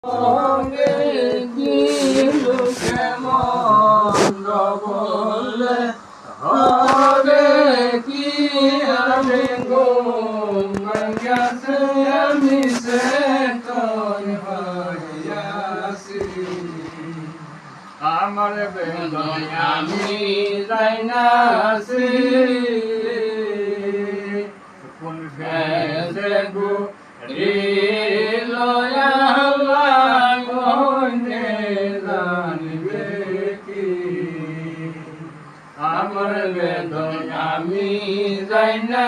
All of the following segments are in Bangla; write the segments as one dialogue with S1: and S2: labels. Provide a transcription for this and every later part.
S1: হবে কি আমি আমি সে আমার বেদনায় আমি যাই না কোন ফেলে গো রে লয়া মনে জানবে কি আমার বেদনায় আমি যাই না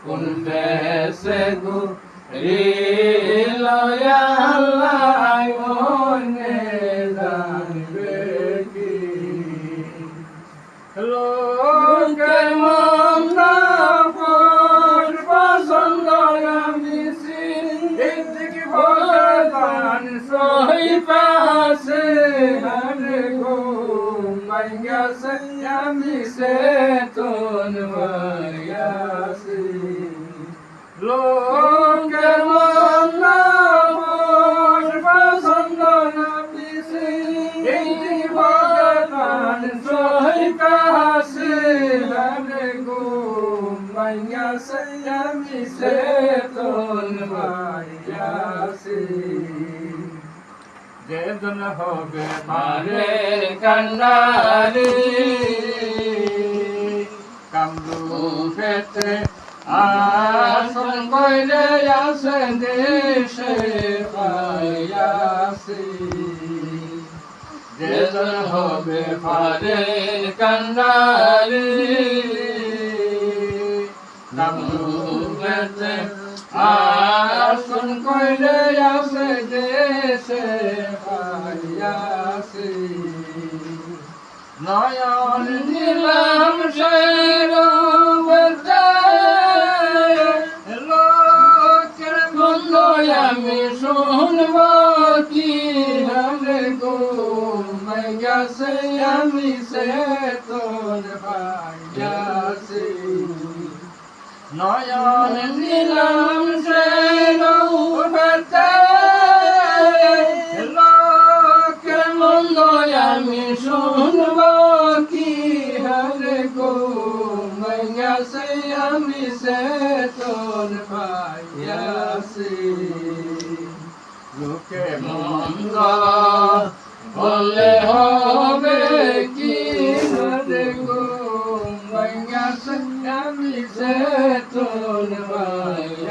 S1: কোন ফেলে গো রে লয়া মনে জানবে কি লোকের মন পছন্দ আমি সিদ্ধি ভগবান সহি পাশে হরে গো মাইয়াছে আমি সে তোন মাইয়াছি লোকের মন পছন্দ আমি সিদ্ধি ভগবান সহি পাশে হরে গো মাইয়াছে আমি সে তোন মাইয়াছি যেদিন হবে মারে কান্নারে কামরু পেতে আসন কইলে আসে দেশে পাইয়াছি যেদিন হবে মারে কান্নারে কামরু পেতে আসন কইলে আসে দেশে পাইয়াছি নয়ন নিলাম লোকের বন্ধ আমি শুনব কি হরে গো মাইয়াছে আমি সে তোর পাইয়াছি নয়ন নিলাম সে লোকের মন্দ আমি শুনব কি হরে গো মাইয়াছে আমি সে তোর পাইয়াছি লোকে মন্দ বলে হবে কি হরে গো মাইয়াছে আমি সে তোর পাইয়াছি